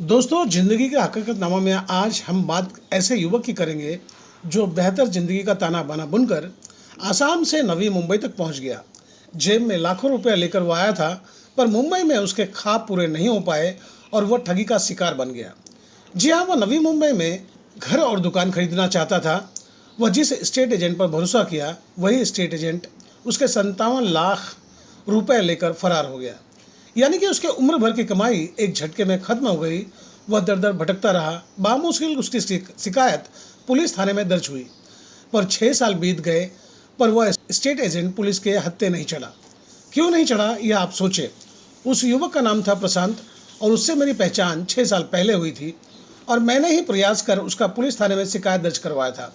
दोस्तों, ज़िंदगी के हकीकतनामा में आज हम बात ऐसे युवक की करेंगे जो बेहतर ज़िंदगी का ताना-बाना बुनकर आसाम से नवी मुंबई तक पहुंच गया। जेब में लाखों रुपए लेकर वो आया था, पर मुंबई में उसके ख्वाब पूरे नहीं हो पाए और वो ठगी का शिकार बन गया। जी हाँ, वो नवी मुंबई में घर और दुकान खरीदना चाहता था। वह जिस एस्टेट एजेंट पर भरोसा किया, वही एस्टेट एजेंट उसके 57 लाख रुपए लेकर फरार हो गया। यानी कि उसके उम्र भर की कमाई एक झटके में खत्म हो गई। वह दर-दर भटकता रहा। बामुश्किल उसकी शिकायत पुलिस थाने में दर्ज हुई, पर 6 साल बीत गए, पर वह स्टेट एजेंट पुलिस के हत्थे नहीं चढ़ा। क्यों नहीं चढ़ा, यह आप सोचें। उस युवक का नाम था प्रशांत और उससे मेरी पहचान 6 साल पहले हुई थी और मैंने ही प्रयास कर उसका पुलिस थाने में शिकायत दर्ज करवाया था।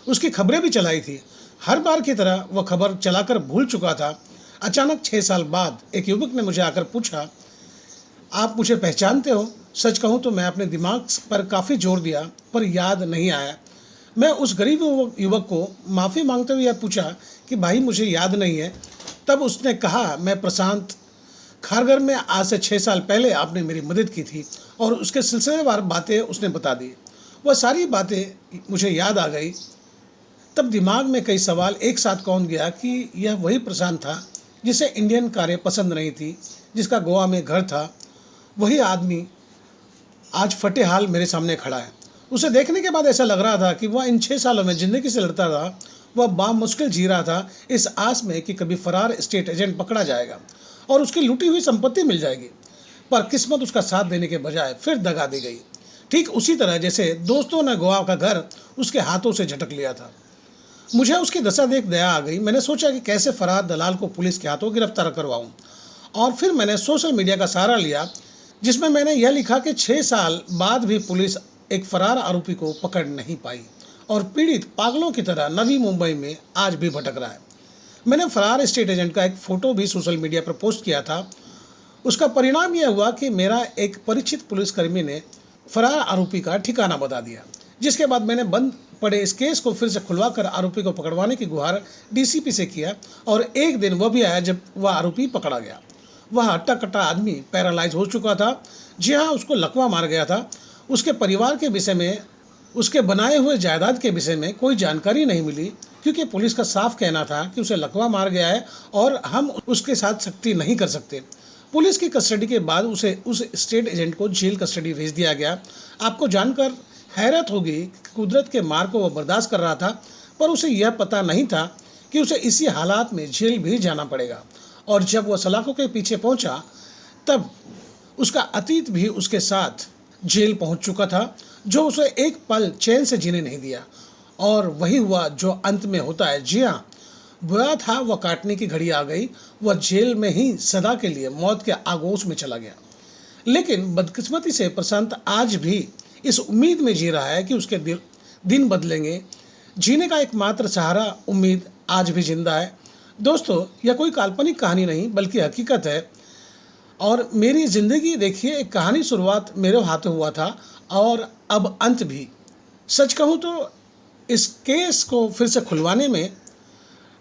उसकी खबरें भी चलाई थी। हर बार की तरह वह खबर चलाकर भूल चुका था। अचानक 6 साल बाद एक युवक ने मुझे आकर पूछा, आप मुझे पहचानते हो? सच कहूँ तो मैं अपने दिमाग पर काफ़ी जोर दिया, पर याद नहीं आया। मैं उस गरीब युवक को माफ़ी मांगते हुए यह पूछा कि भाई मुझे याद नहीं है। तब उसने कहा, मैं प्रशांत, खारघर में आज से 6 साल पहले आपने मेरी मदद की थी, और उसके सिलसिलेवार बातें उसने बता दी। वह सारी बातें मुझे याद आ गई। तब दिमाग में कई सवाल एक साथ कौंध गया कि यह वही प्रशांत था जिसे इंडियन कारें पसंद नहीं थी, जिसका गोवा में घर था। वही आदमी आज फटे हाल मेरे सामने खड़ा है। उसे देखने के बाद ऐसा लग रहा था कि वह इन 6 सालों में ज़िंदगी से लड़ता रहा। वह बामुश्किल जी रहा था, इस आस में कि कभी फरार स्टेट एजेंट पकड़ा जाएगा और उसकी लूटी हुई संपत्ति मिल जाएगी। पर किस्मत उसका साथ देने के बजाय फिर दगा दी गई। ठीक उसी तरह जैसे दोस्तों ने गोवा का घर उसके हाथों से झटक लिया था। मुझे उसकी दशा देख दया आ गई। मैंने सोचा कि कैसे फरार दलाल को पुलिस के हाथों गिरफ्तार करवाऊं, और फिर मैंने सोशल मीडिया का सहारा लिया, जिसमें मैंने यह लिखा कि 6 साल बाद भी पुलिस एक फरार आरोपी को पकड़ नहीं पाई और पीड़ित पागलों की तरह नवी मुंबई में आज भी भटक रहा है। मैंने फरार स्टेट एजेंट का एक फोटो भी सोशल मीडिया पर पोस्ट किया था। उसका परिणाम यह हुआ कि मेरा एक परिचित पुलिसकर्मी ने फरार आरोपी का ठिकाना बता दिया, जिसके बाद मैंने बंद पड़े इस केस को फिर से खुलवाकर आरोपी को पकड़वाने की गुहार डीसीपी से किया। और एक दिन वह भी आया जब वह आरोपी पकड़ा गया। वह हट्टा कट्टा आदमी पैरालाइज हो चुका था। जी हाँ, उसको लकवा मार गया था। उसके परिवार के विषय में, उसके बनाए हुए जायदाद के विषय में कोई जानकारी नहीं मिली, क्योंकि पुलिस का साफ कहना था कि उसे लकवा मार गया है और हम उसके साथ सख्ती नहीं कर सकते। पुलिस की कस्टडी के बाद उसे उस स्टेट एजेंट को जेल कस्टडी भेज दिया गया। आपको जानकर हैरत होगी कि कुदरत के मार को वह बर्दाश्त कर रहा था, पर उसे यह पता नहीं था कि उसे इसी हालात में जेल भी जाना पड़ेगा। और जब वह सलाखों के पीछे पहुंचा, तब उसका अतीत भी उसके साथ जेल पहुंच चुका था, जो उसे एक पल चैन से जीने नहीं दिया। और वही हुआ जो अंत में होता है। जी हाँ, बोया था, वह काटने की घड़ी आ गई। वह जेल में ही सदा के लिए मौत के आगोश में चला गया। लेकिन बदकिस्मती से प्रशांत आज भी इस उम्मीद में जी रहा है कि उसके दिन बदलेंगे। जीने का एकमात्र सहारा उम्मीद आज भी जिंदा है। दोस्तों, यह कोई काल्पनिक कहानी नहीं बल्कि हकीकत है। और मेरी ज़िंदगी देखिए, एक कहानी शुरुआत मेरे हाथों हुआ था और अब अंत भी। सच कहूँ तो इस केस को फिर से खुलवाने में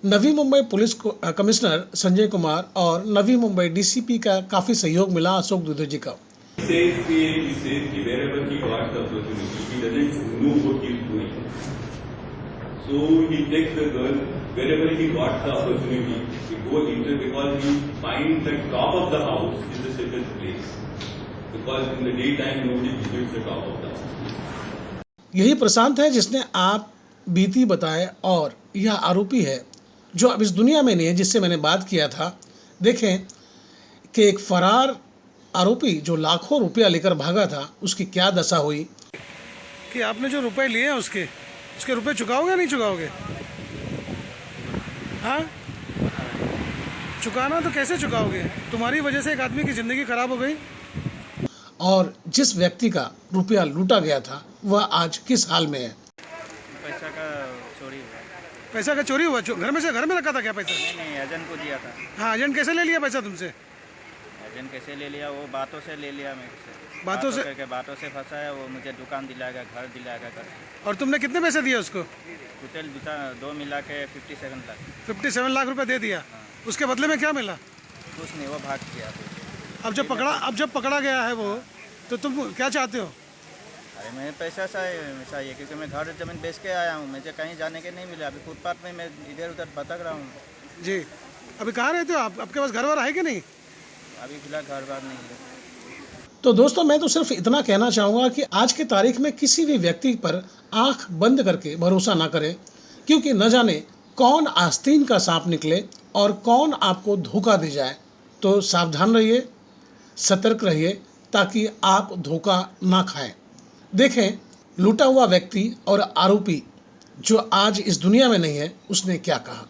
नवी मुंबई पुलिस कमिश्नर संजय कुमार और नवी मुंबई डीसीपी का काफ़ी सहयोग मिला, अशोक दुबे जी का। He says wherever he got the opportunity, he doesn't know what he's doing. So he takes the girl wherever he got the opportunity. He goes into, because he finds the top of the house is the safest place. Because in the daytime nobody visits the top of the house. यही प्रशांत है जिसने आप बीती बताए, और यह आरोपी है जो अब इस दुनिया में नहीं है, जिससे मैंने बात किया था। देखें कि एक फरार आरोपी जो लाखों रुपया लेकर भागा था, उसकी क्या दशा हुई। कि आपने जो रुपए लिए हैं उसके रुपए चुकाओगे नहीं चुकाओगे? हाँ, चुकाना तो कैसे चुकाओगे? तुम्हारी वजह से एक आदमी की ज़िंदगी खराब हो गई। और जिस व्यक्ति का रुपया लूटा गया था, वह आज किस हाल में है? पैसा का चोरी हुआ। पैसा का चोरी हुआ? घर में रखा था क्या पैसा? नहीं, एजेंट को दिया था। हाँ, एजेंट कैसे ले लिया पैसा तुमसे? एजेंट कैसे ले लिया? वो बातों से ले लिया मेरे से। बातों से फंसाया। वो मुझे दुकान दिलाएगा, घर दिलाएगा कर। और तुमने कितने पैसे दिए उसको? टोटल दो मिला के 57 लाख। 57 लाख रुपए दे दिया। हाँ। उसके बदले में क्या मिला? कुछ नहीं, वो भाग गया। अब जब पकड़ा गया है वो, तो तुम क्या चाहते हो? अरे मैं पैसा चाहिए क्योंकि मैं घर ज़मीन बेच के आया हूँ, मुझे कहीं जाने के नहीं मिला। अभी फुटपाथ में मैं इधर उधर भटक रहा हूँ। जी, अभी कहाँ रहते हो आप? आपके पास घर वार है कि नहीं? अभी फिलहाल घर बार नहीं है। तो दोस्तों, मैं तो सिर्फ इतना कहना चाहूँगा कि आज की तारीख में किसी भी व्यक्ति पर आंख बंद करके भरोसा ना करें, क्योंकि न जाने कौन आस्तीन का सांप निकले और कौन आपको धोखा दे जाए। तो सावधान रहिए, सतर्क रहिए, ताकि आप धोखा ना खाएं। देखें, लूटा हुआ व्यक्ति और आरोपी जो आज इस दुनिया में नहीं है, उसने क्या कहा।